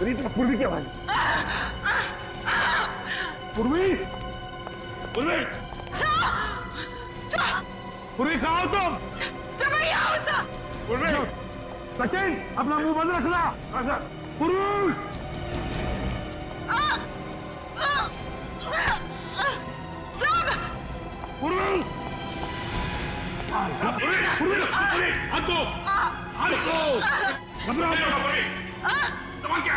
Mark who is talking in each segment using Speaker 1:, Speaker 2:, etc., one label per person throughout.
Speaker 1: मेरी तरफ पूर्वी की आवाज। पूर्वी, पूर्वी, पूर्वी कहाँ हो तुम? पूर्वी, सचिन अपना मुंह बंद रखना। पूर्वी, पूर्वी, हाथ दो, हाथ दो, घबराओ मत। सामान क्या?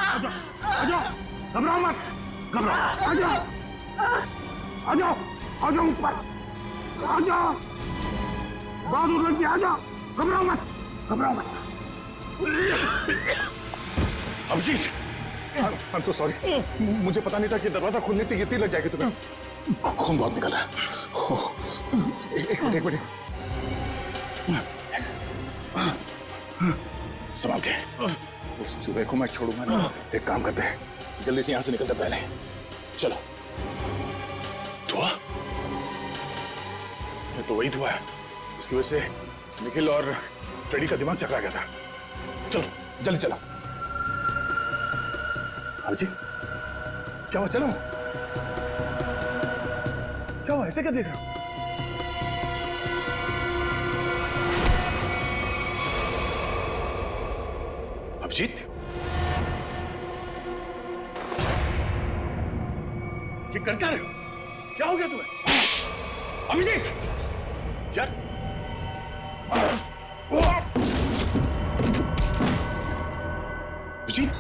Speaker 1: आजाओ, आजाओ, घबराओ मत, घबराओ, आजाओ, आजाओ, आजाओ ऊपर, आजाओ, बहादुर लड़की आजाओ, घबराओ मत, घबराओ मत।
Speaker 2: अभिजीत, I'm so sorry, मुझे पता नहीं था कि दरवाजा खोलने से ये तीर लग जाएगी तुम्हें। खून बहुत निकल रहा है। एक मिनट। संभाल के। उस चूहे को मैं छोड़ूंगा ना। एक काम करते हैं, जल्दी से यहां से निकलते पहले। चलो। धुआं? ये तो वही धुआं है, उसकी वजह से निखिल और फ्रेडी का दिमाग चकरा गया था। चलो जल्दी चलो। अभिजीत, क्या हुआ? चलो। क्या हुआ? ऐसे क्या देख रहे हो? अभिजीत, ये कर क्या रहे हो? क्या हो गया तुम्हें? अभिजीत, यार अभिजीत,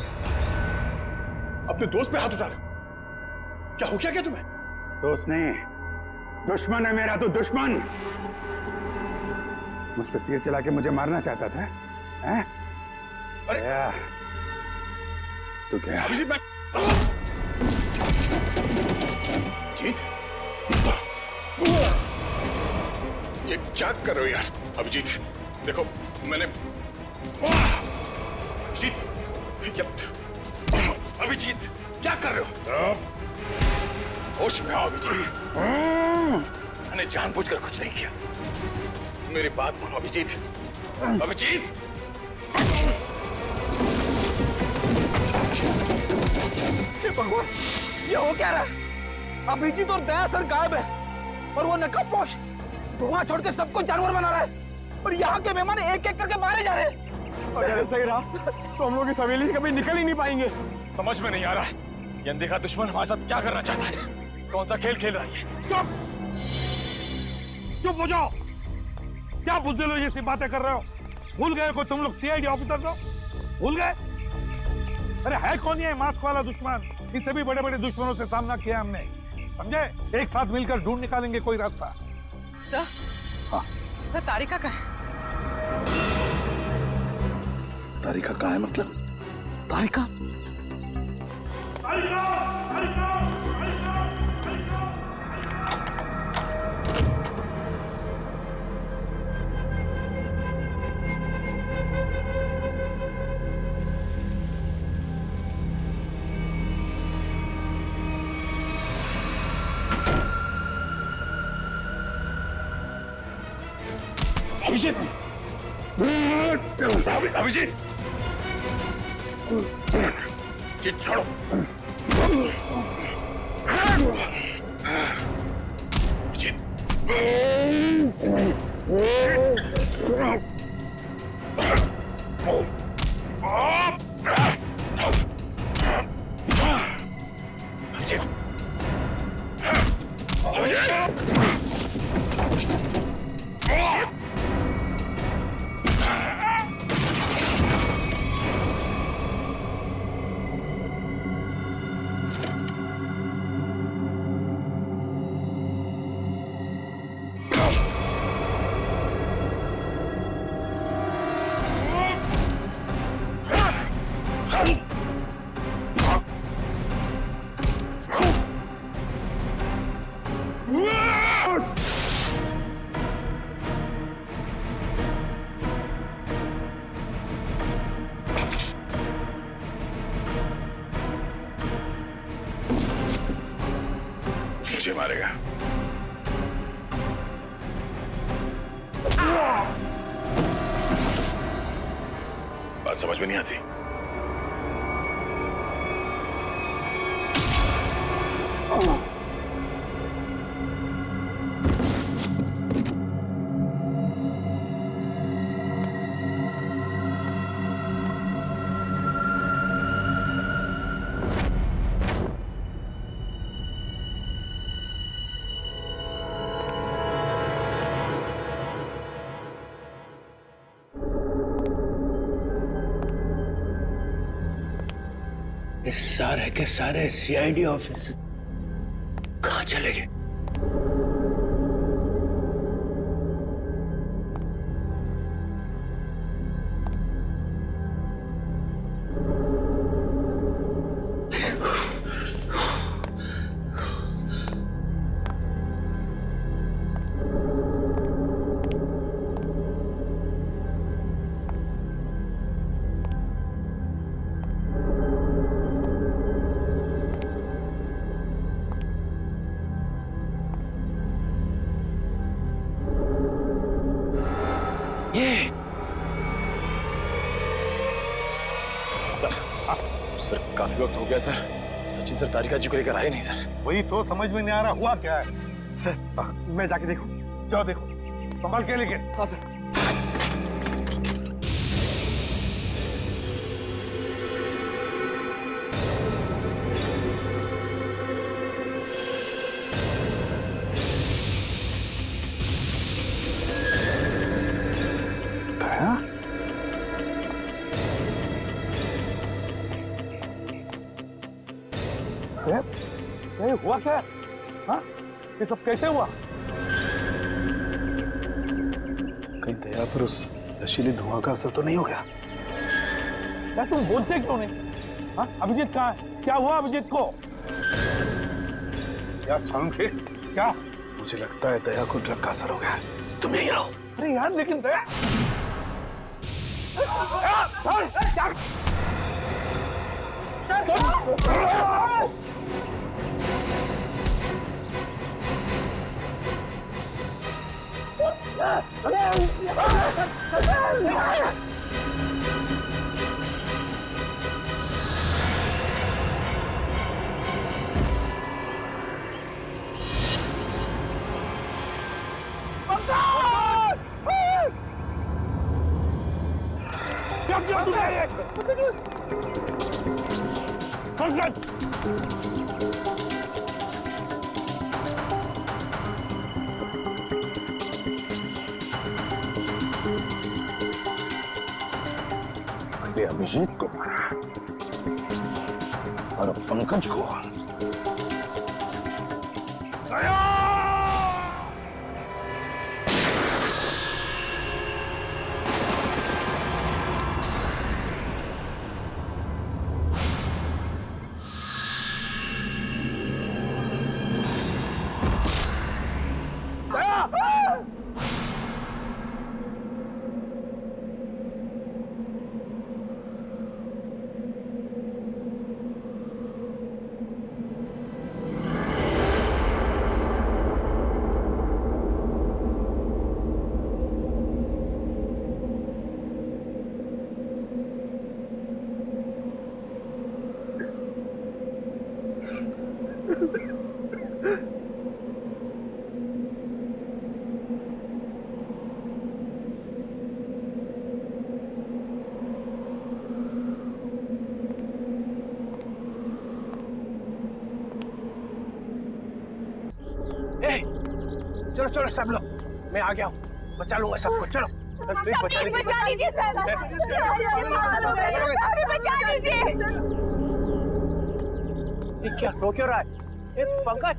Speaker 2: अपने दोस्त पे हाथ उठा रहे हो? क्या हो क्या तुम्हें?
Speaker 1: दोस्त नहीं, दुश्मन है मेरा। तो दुश्मन मुझ पर तीर चला के मुझे मारना चाहता था, हैं?
Speaker 2: अरे
Speaker 1: तो क्या?
Speaker 2: अभिजीत, मैं अभिजीत, ये क्या कर रहे हो यार? अभिजीत देखो, मैंने अभिजीत क्या कर रहे हो? होश में आओ अभिजीत, मैंने जानबूझकर कुछ नहीं किया। मेरी बात मानो अभिजीत। अभिजीत,
Speaker 3: भगवान, ये हो क्या रहा है? अभिजीत और दया सर गायब है और वो नकाबपोश धुआं छोड़ के सबको जानवर बना रहा है और यहाँ के मेहमान एक एक करके मारे जा रहे हैं।
Speaker 1: अगर ऐसा ही रहा तो हम लोग इस हवेली से कभी निकल ही नहीं पाएंगे।
Speaker 2: समझ में नहीं आ रहा है ये अनदेखा दुश्मन हमारे साथ क्या करना चाहता है। कौन सा खेल खेल रहा है?
Speaker 1: चुप, चुप हो जाओ। क्या बुज़दिल जैसी बातें कर रहे हो? भूल गए को तुम लोग सीआईडी ऑफिसर हो? भूल गए? अरे है कौन ये मास्क वाला दुश्मन? इससे भी बड़े बड़े दुश्मनों से सामना किया हमने, समझे? एक साथ मिलकर ढूंढ निकालेंगे कोई रास्ता।
Speaker 4: सर,
Speaker 1: हाँ
Speaker 4: सर तारिका का है।
Speaker 2: तारिका कहाँ है? मतलब
Speaker 3: तारिका?
Speaker 1: तारिका, तारिका, तारिका, तारिका।
Speaker 2: अभिजीत, अभिजीत, ये छोड़ो। अभिजीत, मुझे मारेगा। बात समझ में नहीं आती।
Speaker 5: ये सारे के सारे सीआईडी ऑफिस कहाँ चले गए?
Speaker 2: सर काफी वक्त हो गया सर। सचिन सर तारिका जी को लेकर आए नहीं सर।
Speaker 1: वही तो समझ में नहीं आ रहा हुआ क्या है।
Speaker 3: सर मैं जाके देखूं।
Speaker 1: जाओ देखो, संभाल के लेके।
Speaker 3: हाँ सर।
Speaker 1: ये हुआ क्या? हाँ? ये सब कैसे हुआ?
Speaker 6: कहीं दया पर उस नशीली धुआं का असर तो नहीं हो गया?
Speaker 1: यार तुम बोलते क्यों नहीं? हाँ? अभिजीत कहाँ है? क्या हुआ अभिजीत को? यार समझे क्या?
Speaker 6: मुझे लगता है दया को ड्रग का असर हो गया है। तुम यहीं रहो।
Speaker 1: अरे यार लेकिन दया
Speaker 5: अभिजीत को मारा और पंकज को।
Speaker 3: चलो चलो सब लोग, मैं आ गया हूँ, बचा लूंगा सबको। चलो
Speaker 7: बचा लीजिए सर, बचा लीजिए।
Speaker 3: ये क्या रो क्यों रहा है? पंकज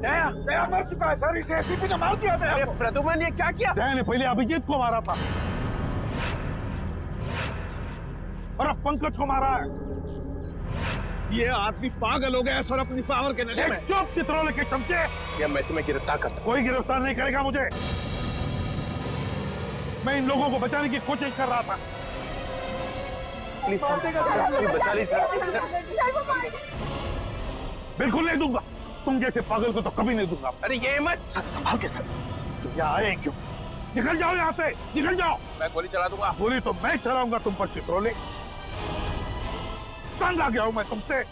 Speaker 3: दया दया मर चुका है सर। इसे एसीपी ने मार दिया था। प्रद्युमन ये क्या किया?
Speaker 1: दया ने पहले अभिजीत को मारा था और अब पंकज को मारा है।
Speaker 6: ये आदमी पागल हो गया सर अपनी पावर के नशे में।
Speaker 1: चुप चित्रोले के चमचे।
Speaker 3: या मैं तुम्हें गिरफ्तार करता हूं।
Speaker 1: कोई गिरफ्तार नहीं करेगा मुझे। मैं इन लोगों को बचाने की कोशिश कर रहा था।
Speaker 3: प्लीज बचा लीजिए सर।
Speaker 1: बिल्कुल नहीं दूंगा। तुम जैसे पागल को तो कभी नहीं दूंगा।
Speaker 3: अरे ये मत सर, संभाल के सर।
Speaker 1: तो यहाँ आए क्यों? निकल जाओ यहाँ से, निकल जाओ।
Speaker 3: मैं गोली चला दूंगा।
Speaker 1: गोली तो मैं चलाऊंगा तुम पर चित्रोले। तंग आ गया हूं मैं तुमसे।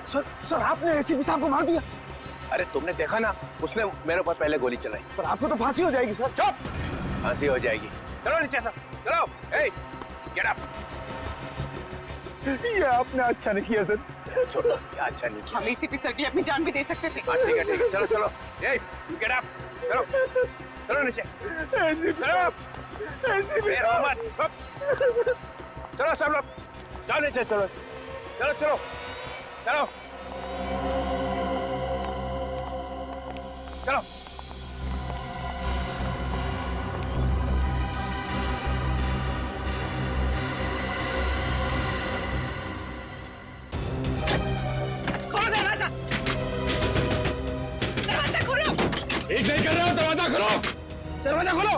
Speaker 3: सर सर आपने एसीपी साहब को मार दिया। अरे तुमने देखा ना, उसने मेरे ऊपर पहले गोली चलाई। पर आपको तो फांसी हो जाएगी सर। चुप, फांसी हो जाएगी। चलो नीचे सर, चलो। ए, गेट अप। ये आपने अच्छा नहीं किया सर। छोड़ो, ये अच्छा नहीं किया।
Speaker 4: हम एसीपी सर की अपनी जान भी दे सकते थे।
Speaker 3: ठीक है ठीक है, चलो चलो। ए, गेट अप। चलो चलो नीचे। चलो चलो सब लोग जाओ नीचे। चलो चलो चलो चलो चलो।
Speaker 4: खोलो दरवाजा, दरवाजा खोलो।
Speaker 3: एक नहीं कर रहा हूं, दरवाजा खोलो, दरवाजा खोलो,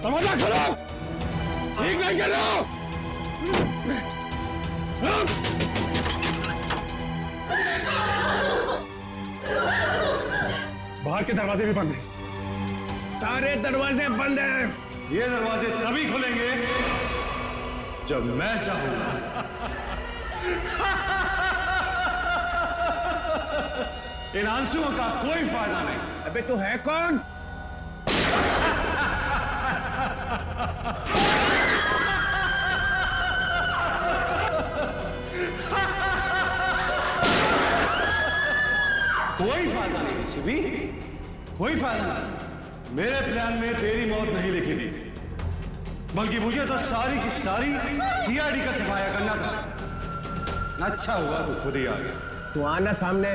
Speaker 3: दरवाजा खोलो। एक नहीं कर रहा हूं।
Speaker 6: बाहर के दरवाजे भी बंद हैं।
Speaker 3: सारे दरवाजे बंद हैं।
Speaker 6: ये दरवाजे तभी खुलेंगे जब मैं चाहूंगा। इन आंसुओं का कोई फायदा नहीं।
Speaker 3: अबे तू है कौन?
Speaker 6: कोई फायदा नहीं शिवी, कोई फायदा नहीं। मेरे प्लान में तेरी मौत नहीं लिखी थी, बल्कि मुझे तो सारी की सारी सीआईडी का सफाया करना था। अच्छा हुआ तू खुद ही आ गया।
Speaker 3: तू आना सामने।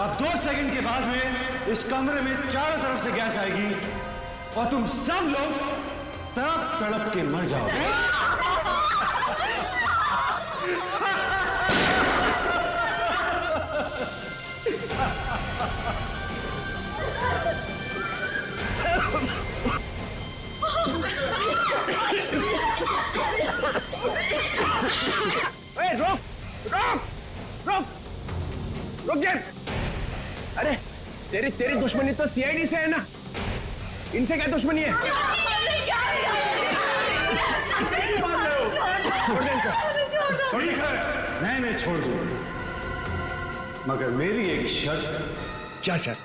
Speaker 6: अब 2 सेकंड के बाद में इस कमरे में चारों तरफ से गैस आएगी और तुम सब लोग तड़प तड़प के मर जाओगे।
Speaker 3: रुक रुक रुक रुक जा। अरे तेरी दुश्मनी तो सीआईडी से है ना, इनसे क्या दुश्मनी है?
Speaker 6: ठीक है, मैं छोड़ दूं, मगर मेरी एक शर्त।
Speaker 3: क्या शर्त?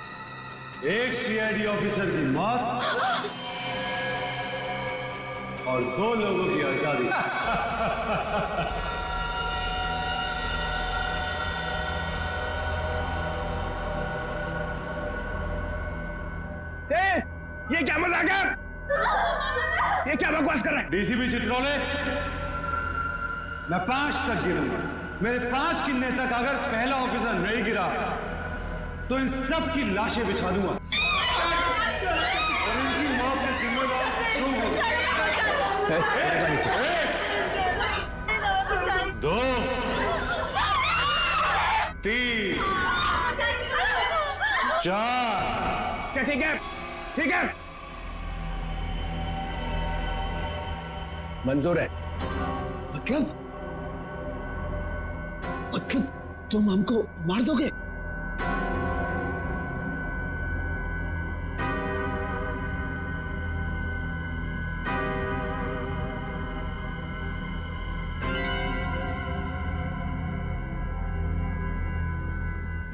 Speaker 6: एक सीआईडी ऑफिसर की मौत और 2 लोगों की आजादी।
Speaker 3: ये क्या मजाक है? ये क्या बकवास कर रहा है?
Speaker 6: डीसीपी चित्रोले, मैं 5 तक गिरूंगा। मेरे 5 गिनने तक अगर पहला ऑफिसर नहीं गिरा तो इन सब की लाशें बिछा दूंगा और इनकी मौत के जिम्मेदार तुम होगे। 2 3 4।
Speaker 3: ठीक है ठीक है, मंजूर है।
Speaker 8: मतलब तुम हमको मार दोगे?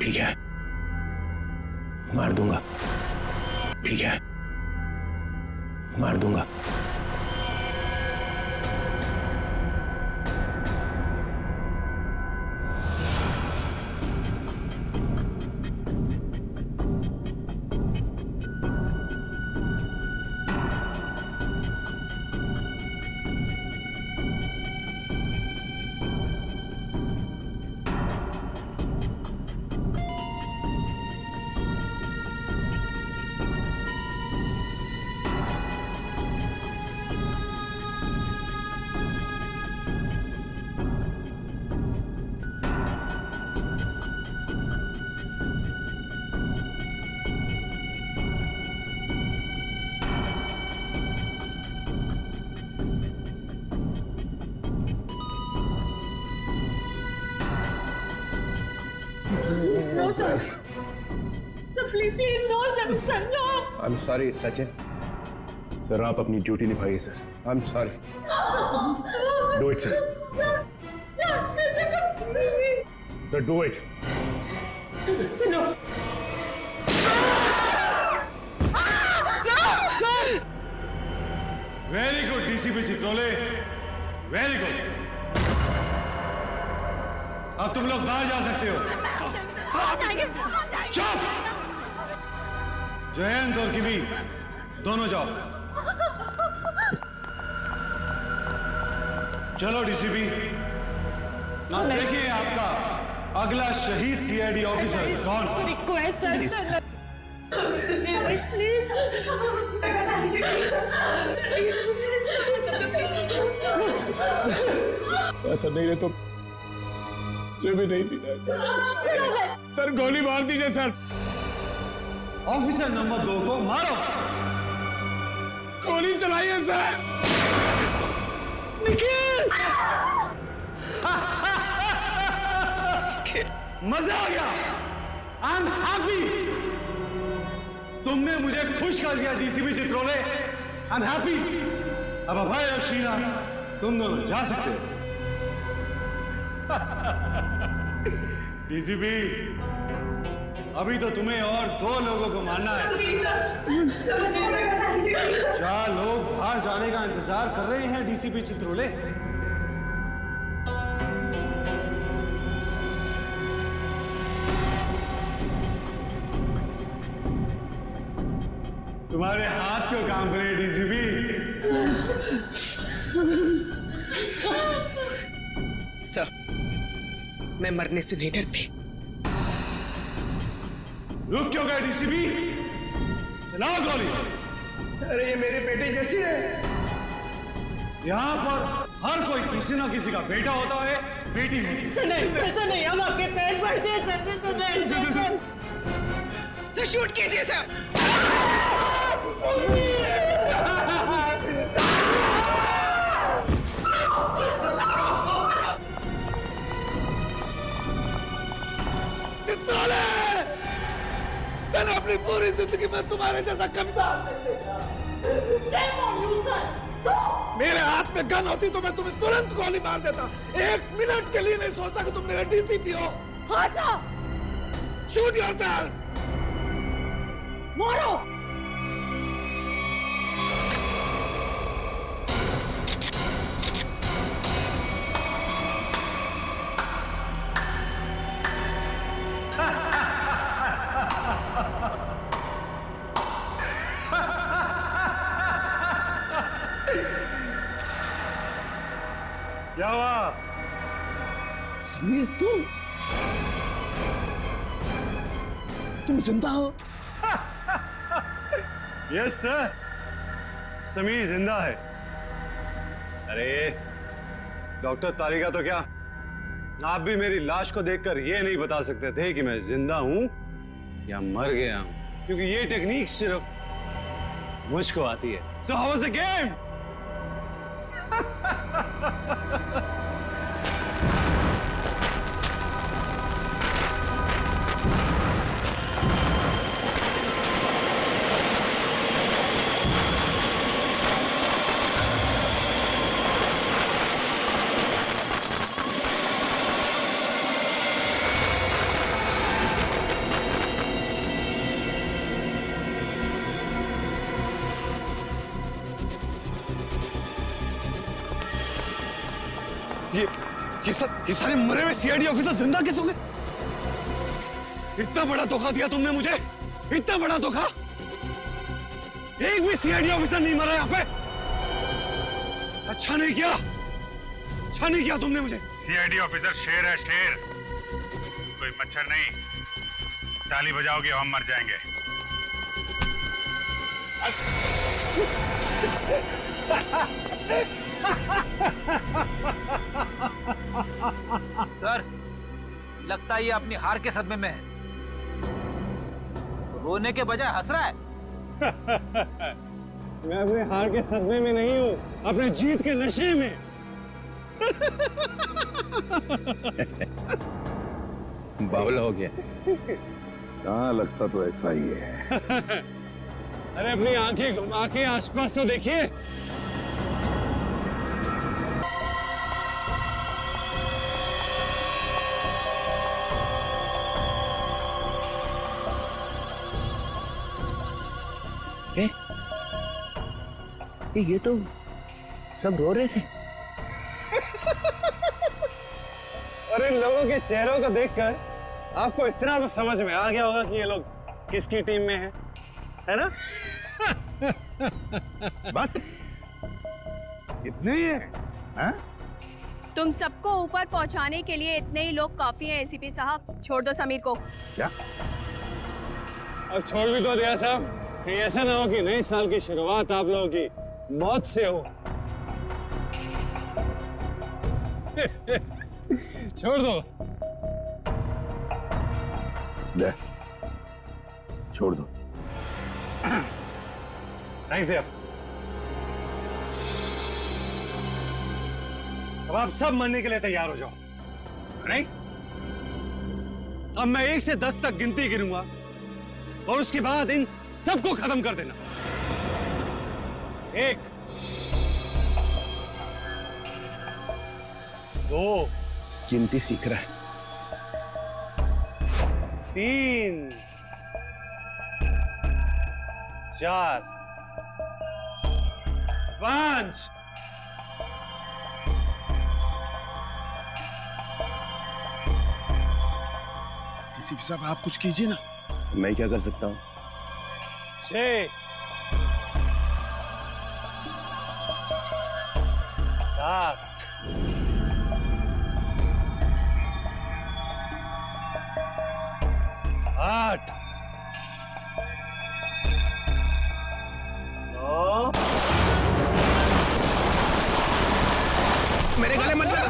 Speaker 3: ठीक है, मार दूंगा। ठीक है, मार दूंगा।
Speaker 4: No, sir. Sir, please, no, sir, no.
Speaker 2: I am sorry Sachin. Sir आप अपनी ड्यूटी निभाइए sir. I am sorry. Do it sir. Sir do it.
Speaker 4: No.
Speaker 6: Very good DCP Chitrole, very good. अब तुम लोग बाहर जा सकते हो। चुप! जयंत और किमी दोनों जाओ। चलो डीसीपी, अब देखिए आपका अगला शहीद सीआईडी ऑफिसर कौन।
Speaker 4: Request, sir.
Speaker 2: ऐसा नहीं रहे तो मुझे भी नहीं जीना है सर। सर गोली मार दीजिए सर।
Speaker 6: ऑफिसर नंबर 2 को मारो।
Speaker 2: गोली चलाइए सर।
Speaker 6: मजा आ गया। I am happy. तुमने मुझे खुश कर दिया DCP Chitrole. I am happy. अब अभय और शीला तुम दोनों जा सकते हो। डीसीपी, अभी तो तुम्हें और 2 लोगों को मारना है। 4 लोग बाहर जाने का इंतजार कर रहे हैं डीसीपी चित्रोले। तुम्हारे हाथ क्यों काम करे डीसीपी?
Speaker 4: सर, मैं मरने से नहीं डरती।
Speaker 6: रुक क्यों गए डीसीपी? चलाओ गोली।
Speaker 3: अरे ये मेरी बेटी जैसी है।
Speaker 6: यहाँ पर हर कोई किसी ना किसी का बेटा होता है, बेटी होती है।
Speaker 4: नहीं, ऐसा नहीं, हम आपके पैर पड़ते हैं सर। सर शूट कीजिए सर।
Speaker 8: चित्रोले, मैंने अपनी पूरी जिंदगी में तुम्हारे जैसा कमजोर मेरे हाथ में गन होती तो मैं तुम्हें तुरंत गोली मार देता। 1 मिनट के लिए नहीं सोचता कि तुम मेरा डीसीपी हो।
Speaker 4: हाँ सर।
Speaker 8: Shoot yourself.
Speaker 4: मारो।
Speaker 6: क्या हुआ?
Speaker 8: समीर, तुम जिंदा हो?
Speaker 6: यस सर, समीर जिंदा है। अरे डॉक्टर तारिका तो क्या आप भी मेरी लाश को देखकर ये नहीं बता सकते थे कि मैं जिंदा हूं या मर गया हूं, क्योंकि ये टेक्निक सिर्फ मुझको आती है। So how was the game? ये सारे मरे हुए सीआईडी ऑफिसर जिंदा कैसे हो गए? इतना बड़ा धोखा दिया तुमने मुझे, इतना बड़ा धोखा। एक भी सीआईडी ऑफिसर नहीं मरा यहाँ पे। अच्छा नहीं किया, अच्छा नहीं किया तुमने मुझे।
Speaker 1: सीआईडी ऑफिसर शेर है, शेर, कोई मच्छर नहीं। ताली बजाओगे हम मर जाएंगे।
Speaker 3: सर, लगता है ये अपनी हार के सदमे में है। रोने के बजाय हंस रहा है।
Speaker 6: मैं अपने हार के सदमे में नहीं हूँ, अपने जीत के नशे में।
Speaker 2: बावला हो गया।
Speaker 1: हाँ लगता तो ऐसा ही है।
Speaker 6: अरे अपनी आंखें घुमा के आसपास तो देखिए।
Speaker 5: ये तो सब रो रहे थे।
Speaker 6: और इन लोगों के चेहरों को देखकर आपको इतना तो समझ में आ गया होगा कि ये लोग किसकी टीम में है ना?
Speaker 1: बस इतने ही है, हाँ?
Speaker 9: तुम सबको ऊपर पहुंचाने के लिए इतने ही लोग काफी हैं एसीपी साहब। छोड़ दो समीर को।
Speaker 1: क्या?
Speaker 6: अब छोड़ भी तो दिया साहब, कहीं ऐसा ना हो कि नए साल की शुरुआत आप लोगों की मौत से हो। छोड़ दो।
Speaker 1: ले, छोड़ दो।
Speaker 6: थैंक्स यार। अब आप सब मरने के लिए तैयार हो जाओ, राइट? अब मैं 1 से 10 तक गिनती गिनूंगा और उसके बाद इन सबको खत्म कर देना। 1 2
Speaker 5: गिनती सीख रहा है।
Speaker 6: 3 4 5
Speaker 8: डीसीपी साहब आप कुछ कीजिए ना।
Speaker 5: मैं क्या कर सकता हूँ?
Speaker 6: 6 7 8 9
Speaker 3: मेरे गले मत लगा।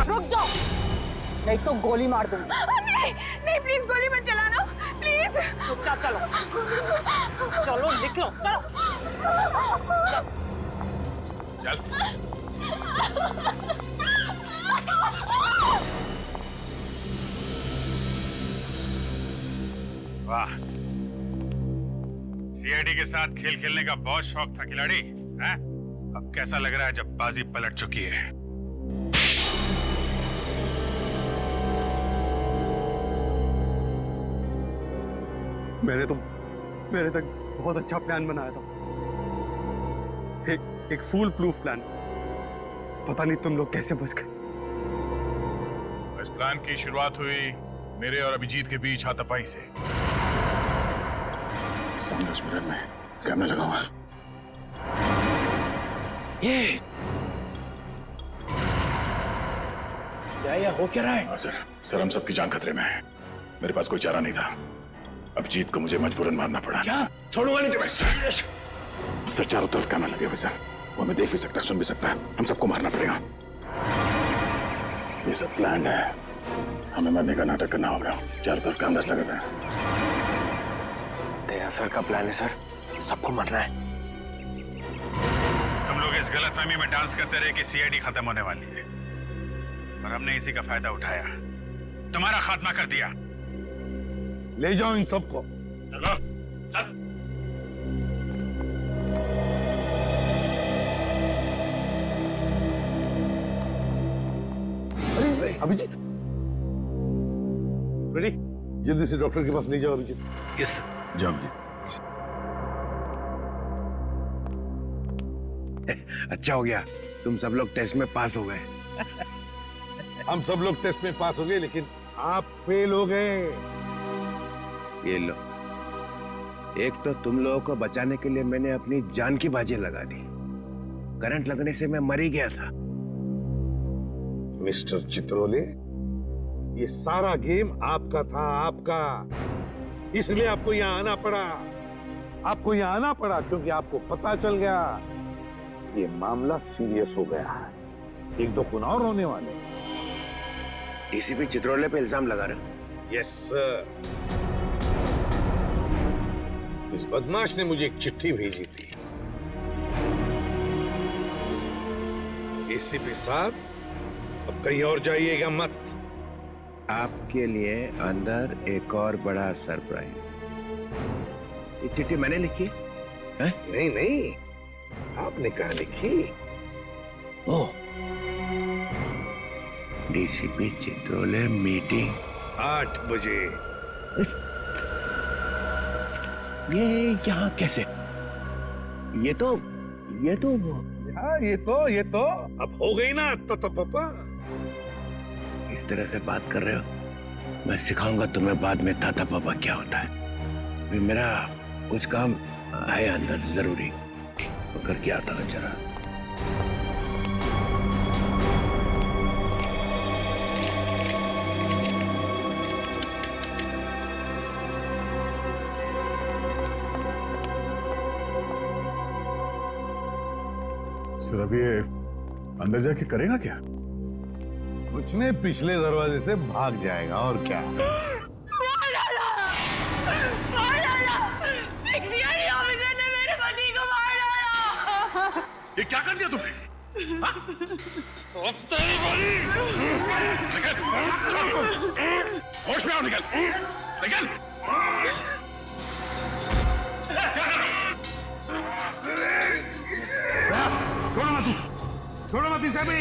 Speaker 9: रुक जाओ,
Speaker 3: नहीं तो गोली मार दूंगी।
Speaker 7: नहीं नहीं प्लीज गोली मत चलाना प्लीज।
Speaker 4: चलो चलो निकलो चलो।
Speaker 2: चल।
Speaker 1: वाह, सीआईडी के साथ खेल खेलने का बहुत शौक था खिलाड़ी, हैं? अब कैसा लग रहा है जब बाजी पलट चुकी है?
Speaker 6: मैंने तक बहुत अच्छा प्लान बनाया था। एक फूल प्रूफ प्लान। पता नहीं तुम लोग कैसे बच गए।
Speaker 1: इस प्लान की शुरुआत हुई मेरे और अभिजीत के बीच हाथापाई से।
Speaker 2: सामने मिरर में कैमरा लगा हुआ।
Speaker 5: ये क्या हो क्या रहा है?
Speaker 2: हाँ सर, हम सबकी जान खतरे में है। मेरे पास कोई चारा नहीं था। अभिजीत को मुझे मजबूरन मारना पड़ा।
Speaker 5: क्या? छोड़ूंगा नहीं तुम्हें।
Speaker 2: सर चारों तरफ कैमरा लगे हुए सर, वो हमें देख भी सकता है, सुन भी सकता है। हम सबको मारना पड़ेगा। ये सब प्लान है। हमें मरने का नाटक करना होगा। चारों तरफ कैमरास लगे हुए हैं।
Speaker 5: दया सर का प्लान है सर, सबको मरना है।
Speaker 1: हम लोग इस गलतफहमी में डांस करते रहे कि सीआईडी खत्म होने वाली है, और हमने इसी का फायदा उठाया, तुम्हारा खात्मा कर दिया। ले जाओ इन सबको। चलो चल। अरे अभिजीत, रेडी? जल्दी से डॉक्टर के पास ले जाओ अभिजीत।
Speaker 5: Yes sir.
Speaker 1: जाओ अभिजीत।
Speaker 5: अच्छा हो गया, तुम सब लोग टेस्ट में पास हो गए।
Speaker 1: हम सब लोग टेस्ट में पास हो गए, लेकिन आप फेल हो गए।
Speaker 5: ये लो, एक तो तुम लोगों को बचाने के लिए मैंने अपनी जान की बाजी लगा दी। करंट लगने से मैं मर ही गया था।
Speaker 1: मिस्टर चित्रोले, ये सारा गेम आपका था, आपका। इसलिए आपको यहाँ आना पड़ा। आपको यहाँ आना पड़ा क्योंकि आपको पता चल गया ये मामला सीरियस हो गया है। 1-2 खून और होने वाले।
Speaker 5: डीसीपी चित्रोले पे इल्जाम लगा रहे हो?
Speaker 1: Yes sir. इस बदमाश ने मुझे एक चिट्ठी भेजी थी। एसीपी साहब, अब कहीं और जाइएगा मत।
Speaker 5: आपके लिए अंदर एक और बड़ा सरप्राइज। ये चिट्ठी मैंने लिखी है?
Speaker 1: नहीं नहीं, आपने कहा लिखी?
Speaker 5: ओह, डीसीपी चित्रोले मीटिंग
Speaker 1: 8 बजे।
Speaker 5: ये यहाँ कैसे? ये तो
Speaker 1: हाँ, ये तो अब हो गई ना तो पापा।
Speaker 5: इस तरह से बात कर रहे हो? मैं सिखाऊंगा तुम्हें बाद में ताता पापा क्या होता है। अभी मेरा कुछ काम है अंदर जरूरी, तो करके आता हूँ जरा।
Speaker 8: सर अब ये अंदर जाके करेगा क्या?
Speaker 1: कुछ नहीं, पिछले दरवाजे से भाग जाएगा और क्या।
Speaker 4: एक सीआईडी ऑफिसर ने मेरे पति को मार डाला।
Speaker 2: ये क्या कर दिया तुमने? होश में आओ, निकल निकल।
Speaker 1: छोड़ो मत इसे भी।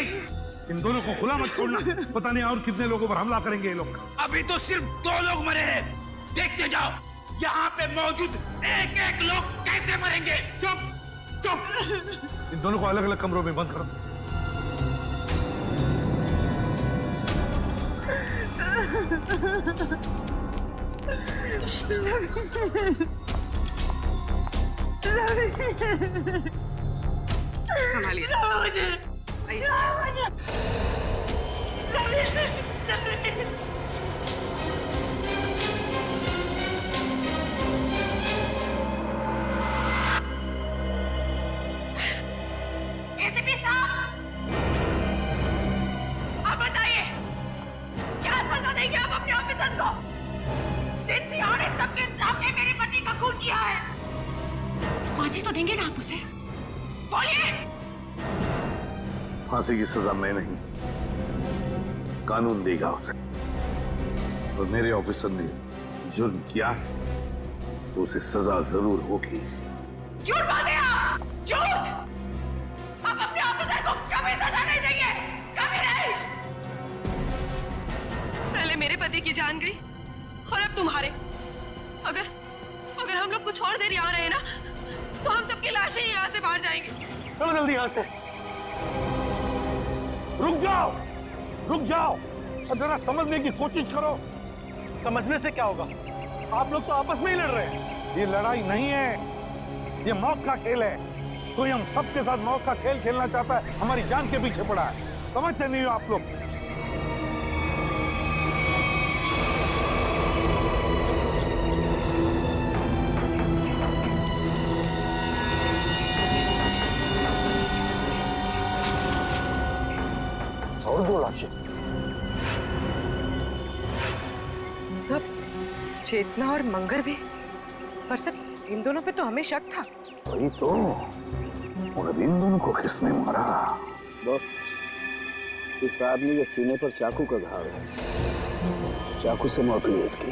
Speaker 1: इन दोनों को खुला मत छोड़ना, पता नहीं और कितने लोगों पर हमला करेंगे ये लोग।
Speaker 3: अभी तो सिर्फ 2 लोग मरे हैं, देखते जाओ यहाँ पे मौजूद एक लोग कैसे मरेंगे। चुप चुप।
Speaker 1: इन दोनों को अलग अलग कमरों में बंद करो।
Speaker 4: संभालिए।
Speaker 9: एसीपी साहब, अब बताइए क्या सजा देंगे आप अपने ऑफिसर्स को? दिन दिहाड़े सबके सामने मेरे पति का खून किया है। फांसी तो देंगे ना आप उसे? बोलिए।
Speaker 1: फांसी की सजा मैं नहीं, कानून देगा उसे। और मेरे ऑफिसर ने जुर्म किया तो उसे सजा जरूर होगी।
Speaker 9: झूठ बोलते हैं आप, झूठ। आप अपने ऑफिसर को कभी सजा नहीं देंगे, कभी नहीं।
Speaker 4: पहले मेरे पति की जान गई और अब तुम्हारे। अगर हम लोग कुछ और देर यहाँ रहे ना, तो हम सबकी लाशें यहाँ से बाहर जाएंगी।
Speaker 1: चलो जल्दी यहाँ से। रुक जाओ और जरा समझने की कोशिश करो।
Speaker 3: समझने से क्या होगा? आप लोग तो आपस में ही लड़ रहे हैं।
Speaker 1: ये लड़ाई नहीं है, ये मौत का खेल है। कोई हम सबके साथ मौत का खेल खेलना चाहता है, हमारी जान के पीछे पड़ा है। समझते नहीं हो आप लोग? और 2 लाशें।
Speaker 10: सब चेतना और मंगर भी, पर सर इन दोनों पे तो हमें शक था।
Speaker 1: वही तो, और इन दोनों को किसने मारा?
Speaker 3: बस इस आदमी के सीने पर चाकू का घाव है, चाकू से मौत हुई है इसकी।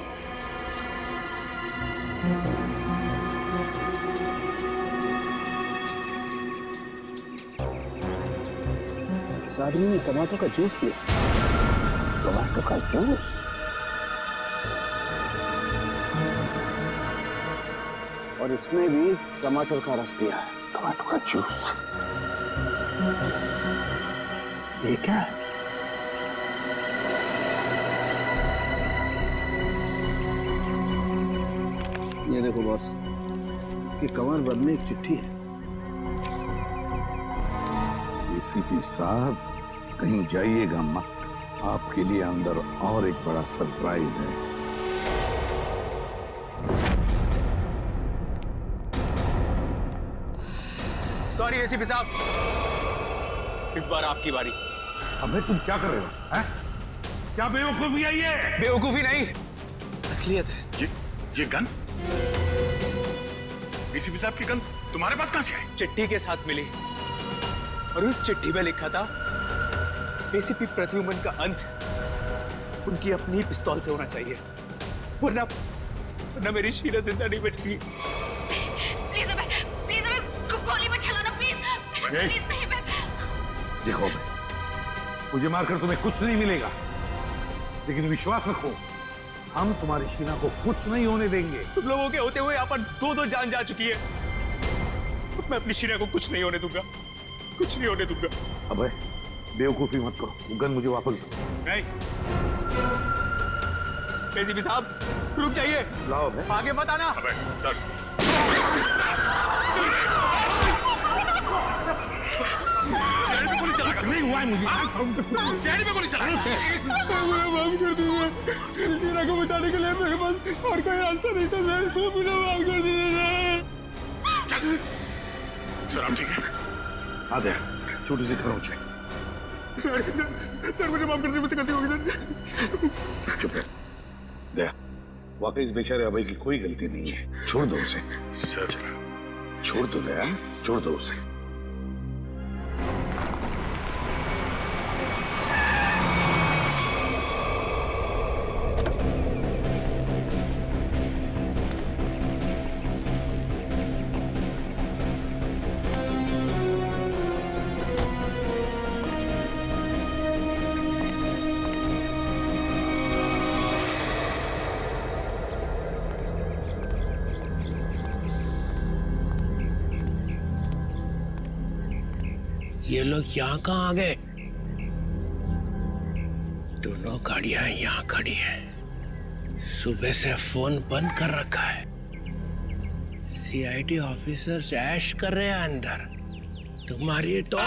Speaker 3: इस आदमी ने टमाटर का जूस पिया। टमाटर का जूस? और इसने भी टमाटर का रस पिया है। टमाटर का जूस? ये क्या है? ये देखो बॉस, इसकी कमर बंद में एक चिट्ठी है।
Speaker 8: एसीपी साहब, कहीं जाइएगा मत, आपके लिए अंदर और एक बड़ा सरप्राइज है।
Speaker 3: सॉरी एसीपी साहब, इस बार आपकी बारी।
Speaker 1: अबे तुम क्या कर रहे हो? हैं? क्या बेवकूफी है ये?
Speaker 3: बेवकूफी नहीं, असलियत है।
Speaker 2: ये गन? डीसीपी साहब की गन तुम्हारे पास कहां से आई?
Speaker 3: चिट्ठी के साथ मिली और उस चिट्ठी में लिखा था एसीपी प्रद्युमन का अंत उनकी अपनी पिस्तौल से होना चाहिए, वरना मेरी शीला जिंदा नहीं बचेगी।
Speaker 9: प्लीज हमें गोली मत चलाना, प्लीज प्लीज नहीं। मैं
Speaker 1: देखो, मुझे मारकर तुम्हें कुछ नहीं मिलेगा, लेकिन विश्वास रखो, हम तुम्हारी शीना को कुछ नहीं होने देंगे।
Speaker 3: तुम लोगों के होते हुए यहाँ पर दो जान जा चुकी है। मैं अपनी शीना को कुछ नहीं होने दूंगा, कुछ नहीं होने दूंगा।
Speaker 1: अबे बेवकूफी मत करो, वो गन मुझे वापस दो।
Speaker 3: नहीं, एसीपी साहब रुक जाइए,
Speaker 1: लाओ बे।
Speaker 3: आगे मत आना।
Speaker 2: अबे सर,
Speaker 1: नहीं हुआ है मुझे।
Speaker 2: शहर में गोली चला।
Speaker 3: माफ कर दीजिए, शीला को बचाने के लिए मेरे पास और कोई रास्ता नहीं था। मैं बिना माफ कर दीजिए।
Speaker 2: सर आप ठीक है?
Speaker 1: आ दे, छोटी सी खरोंच है।
Speaker 3: सर मुझे माफ कर दीजिए, मुझसे गलती होगी सर।
Speaker 8: चुप है। दे, वाकई इस बेचारे अभय की कोई गलती नहीं है, छोड़ दो उसे।
Speaker 2: सर
Speaker 8: छोड़ दो दया, छोड़ दो उसे।
Speaker 5: ये लोग यहाँ कहाँ आ गए? दोनों गाड़ियां यहाँ खड़ी हैं। सुबह से फोन बंद कर रखा है। सीआईडी ऑफिसर्स ऐश कर रहे हैं अंदर। तुम्हारी तो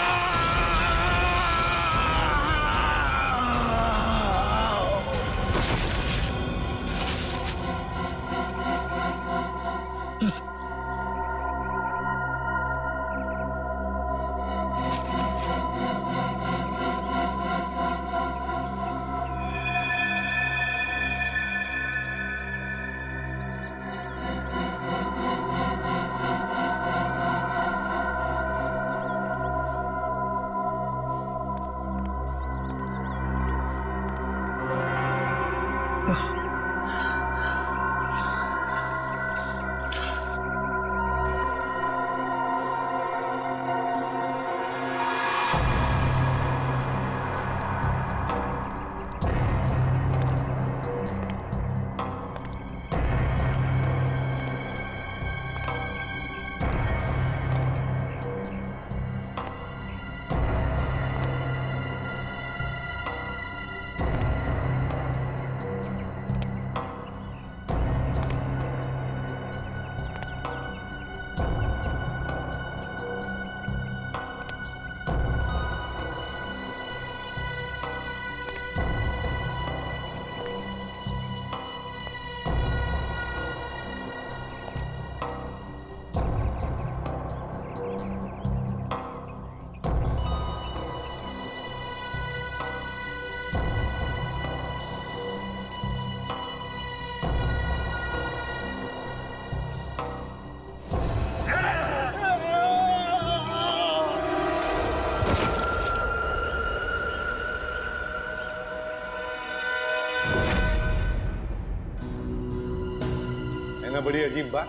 Speaker 1: ना बड़ी अजीब बात,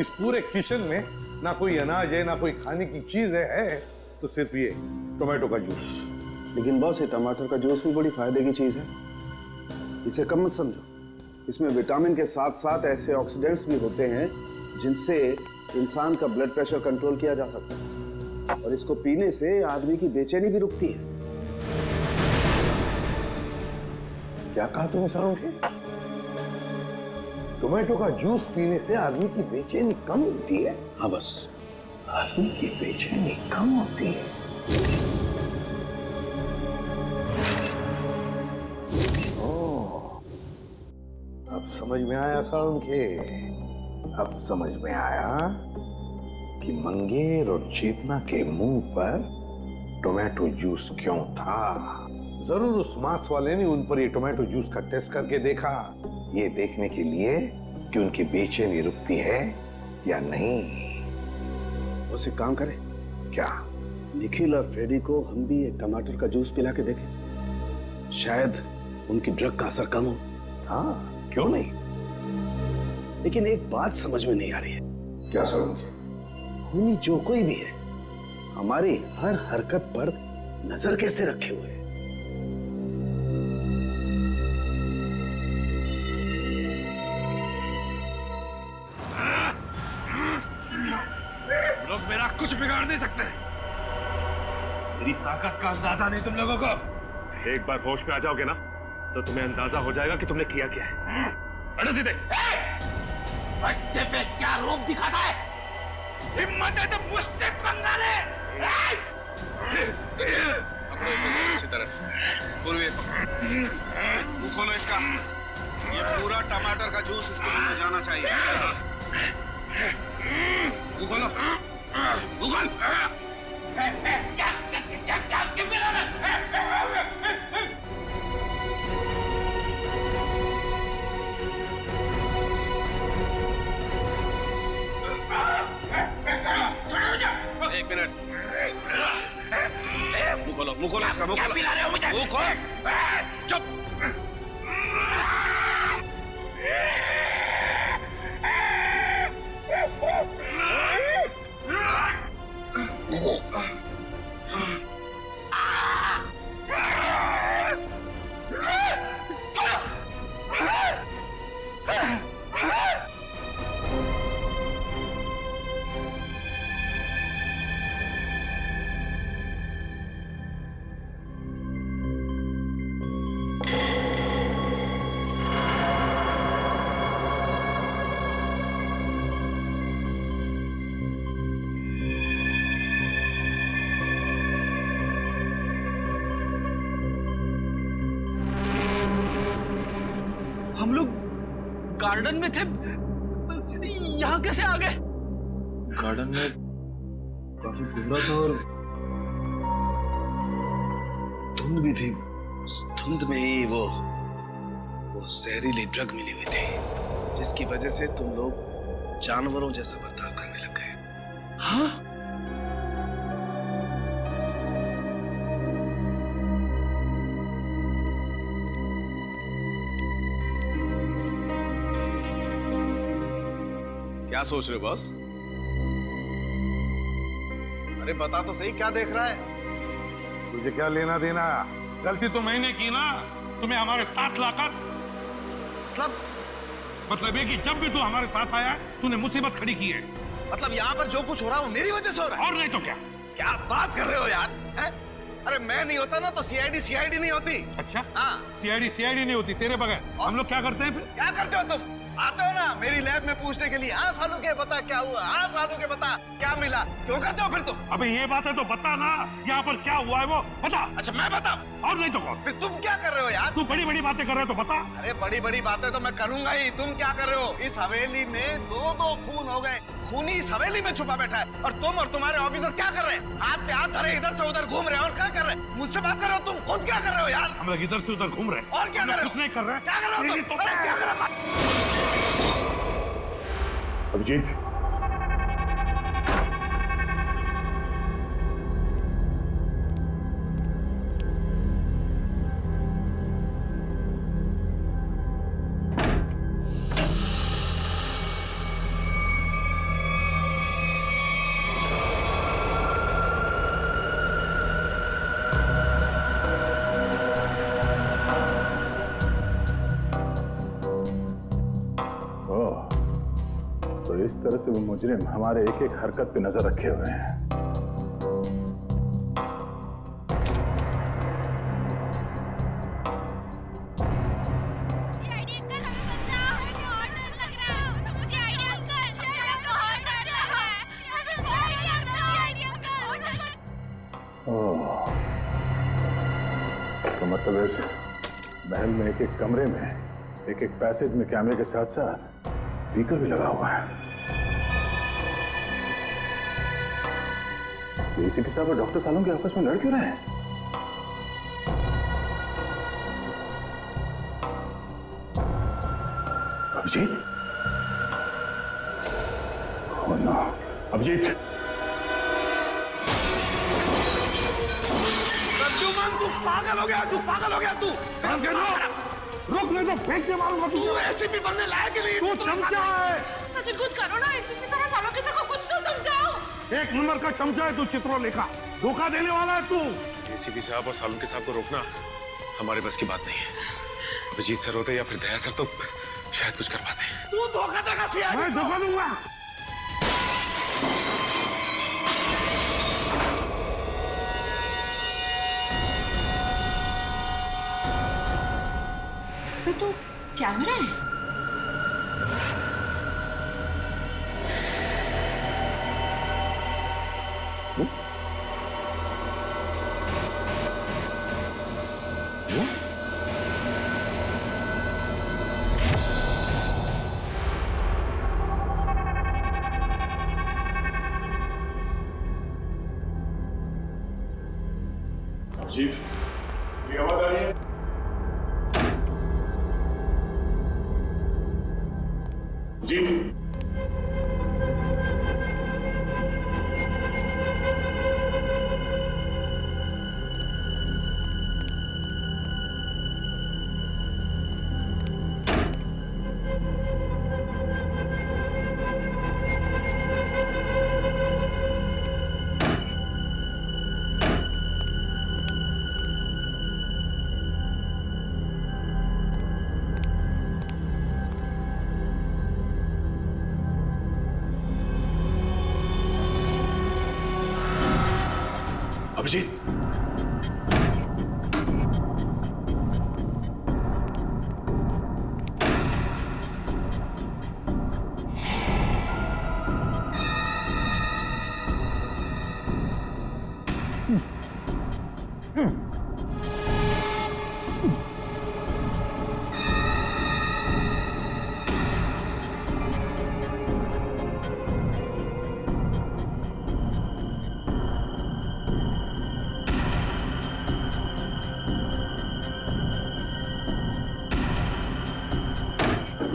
Speaker 1: इस पूरे किचन में ना कोई अनाज है, ना कोई खाने की चीज है तो सिर्फ ये टोमेटो का जूस।
Speaker 11: लेकिन बॉस, ये टमाटर का जूस भी बड़ी फायदे की चीज है, इसे कम मत समझो। इसमें विटामिन के साथ साथ ऐसे ऑक्सीडेंट्स भी होते हैं जिनसे इंसान का ब्लड प्रेशर कंट्रोल किया जा सकता है, और इसको पीने से आदमी की बेचैनी भी रुकती है।
Speaker 1: क्या कहा तुमने सारों? टोमेटो का जूस पीने से आदमी की बेचैनी कम होती है?
Speaker 11: हाँ बस,
Speaker 1: आदमी की बेचैनी कम होती है। ओह, अब समझ में आया सारुण के, अब समझ में आया कि मंगेर और चेतना के मुंह पर टोमेटो जूस क्यों था।
Speaker 8: जरूर उस मांस वाले ने उन पर ये टोमेटो जूस का टेस्ट करके देखा, ये देखने के लिए कि उनकी बेचैनी रुकती है या नहीं।
Speaker 11: उसे काम करें
Speaker 8: क्या?
Speaker 11: निखिल और फ्रेडी को हम भी एक टमाटर का जूस पिला के देखें, शायद उनकी ड्रग का असर कम हो।
Speaker 8: हाँ, क्यों नहीं?
Speaker 11: लेकिन एक बात समझ में नहीं आ रही है।
Speaker 8: क्या समझ?
Speaker 11: खूनी जो कोई भी है, हमारी हर हरकत पर नजर कैसे रखे हुए है?
Speaker 6: लोग मेरा कुछ बिगाड़ नहीं सकते। मेरी ताकत का अंदाजा नहीं तुम लोगों को। एक बार होश में आ जाओगे ना तो तुम्हें अंदाजा हो जाएगा कि तुमने किया क्या है। हटो सीधे।
Speaker 3: बच्चे पे क्या रूप दिखाता है? हिम्मत है तो मुझसे पंगा ले।
Speaker 11: पकड़ो इसे अच्छी तरह से। पूर्वी मुंह खोलो इसका। ये पूरा टमाटर का जूस इसके मुंह में जाना चाहिए। मुंह खोलो। मुंह खोल। क्या मिला ना? एक मिनट। मुंह खोलो इसका। मुंह खोलो। मुंह खोल। चुप।
Speaker 3: हम लोग गार्डन में थे, यहाँ कैसे आ गए?
Speaker 6: गार्डन में काफी ठंडा था और
Speaker 11: धुंध भी थी। उस धुंध में ही वो जहरीली ड्रग मिली हुई थी, जिसकी वजह से तुम लोग जानवरों जैसा बर्ताव करने लग गए।
Speaker 3: हाँ?
Speaker 11: क्या सोच रहे हो बॉस? अरे बता तो सही, क्या देख रहा है?
Speaker 1: तुझे क्या लेना देना? गलती तो मैंने की ना, तुम्हें हमारे साथ लाकर। मतलब ये कि जब भी तू हमारे साथ आया तूने मुसीबत खड़ी की है।
Speaker 11: मतलब यहाँ पर जो कुछ हो रहा है वो मेरी वजह से हो रहा है?
Speaker 1: और नहीं तो क्या?
Speaker 11: क्या बात कर रहे हो यार? है? अरे मैं नहीं होता ना तो सीआईडी नहीं होती।
Speaker 1: अच्छा?
Speaker 11: हाँ।
Speaker 1: सीआईडी नहीं होती तेरे बगैर। हम लोग क्या करते हैं फिर?
Speaker 11: क्या करते हो तुम? आते हो ना मेरी लैब में पूछने के लिए, हाँ सालू के बता क्या हुआ, हाँ सालू के बता क्या मिला। क्यों करते हो फिर तुम?
Speaker 1: अबे ये बात है तो बता ना, यहाँ पर क्या हुआ है वो बता।
Speaker 11: अच्छा मैं बताऊं?
Speaker 1: और नहीं तो कौन?
Speaker 11: फिर तुम क्या कर रहे हो यार?
Speaker 1: तू बड़ी बड़ी बातें कर रहे हो तो बता।
Speaker 11: अरे बड़ी बड़ी बातें तो मैं करूंगा ही, तुम क्या कर रहे हो? इस हवेली में दो खून हो गए, खूनी इस हवेली में छुपा बैठा है, और तुम और तुम्हारे ऑफिसर क्या कर रहे हैं? हाथ पे हाथ धरे इधर से उधर घूम रहे हैं। और क्या कर रहे हैं? मुझसे बात कर रहे हो? तुम खुद क्या कर रहे हो यार?
Speaker 1: हम लोग इधर से उधर घूम रहे हैं।
Speaker 11: और क्या कर रहे हो?
Speaker 1: कुछ नहीं कर रहे हैं।
Speaker 11: क्या कर रहे हो तुम? अरे क्या कर रहे हो?
Speaker 1: अभिजीत,
Speaker 12: इस तरह से वो मुजरिम हमारे एक एक हरकत पे नजर रखे हुए हैं।
Speaker 9: सीआईडी अंकल हमें बचाओ, हमें बहुत डर लग रहा है। सीआईडी अंकल हमें बहुत डर लग रहा है। CID uncle.
Speaker 12: ओह, तो मतलब इस महल में एक एक कमरे में एक एक पैसेज में कैमरे के साथ साथ स्पीकर भी लगा हुआ है। एसीपी साहब और डॉक्टर सालों के आपस में लड़ क्यों रहे हैं? अभिजीत? Oh no. अभिजीत?
Speaker 3: तू पागल हो गया, तू पागल हो गया, तू
Speaker 1: रुक, नहीं तो फेंक के मारूंगा
Speaker 3: तू एसीपी बनने लायक नहीं।
Speaker 1: तू चमचा है।
Speaker 9: सचिन कुछ करो ना, एसीपी सारा सालों के सर को कुछ तो समझाओ।
Speaker 1: एक नंबर का चमचा है तू, चित्रलेखा। धोखा देने वाला है तू।
Speaker 6: एसीपी साहब और सालुंके साहब को रोकना हमारे बस की बात नहीं है। अभिजीत सर होते या फिर दया सर तो शायद कुछ कर पाते।
Speaker 3: तू धोखा देगा सीआईडी।
Speaker 1: मैं धोखा दूंगा।
Speaker 9: इसमें तो कैमरा है।
Speaker 12: अभिजीत, मेरी आवाज आ रही है? अभिजीत?
Speaker 6: अभिजीत,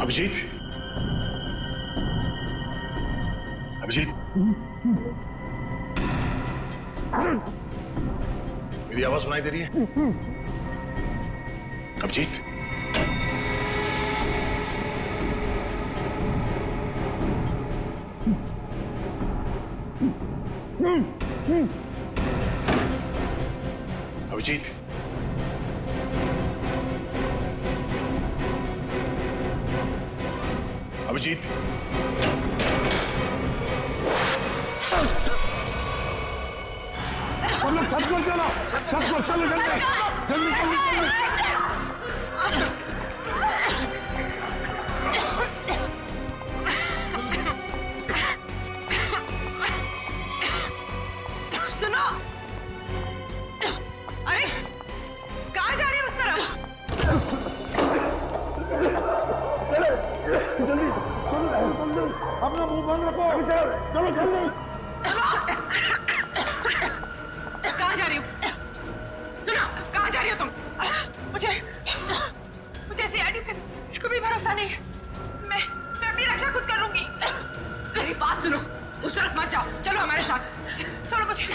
Speaker 6: अभिजीत, अभिजीत, मेरी आवाज सुनाई दे रही है? अभिजीत, अभिजीत, अभिजीत,
Speaker 1: छत पर चलो, चलो जल्दी
Speaker 10: सुनो, अरे कहाँ जा रहे हो उस तरफ?
Speaker 1: जल्दी अपना मुंह बंद रखो। चलो जल्दी।
Speaker 10: कहाँ जा रही हो? सुनो, कहाँ जा रही हो तुम? मुझे सीआईडी पे बिल्कुल भी भरोसा नहीं है। मैं अपनी रक्षा खुद कर लूंगी। मेरी बात सुनो, उस तरफ मत जाओ, चलो हमारे साथ। चलो मुझे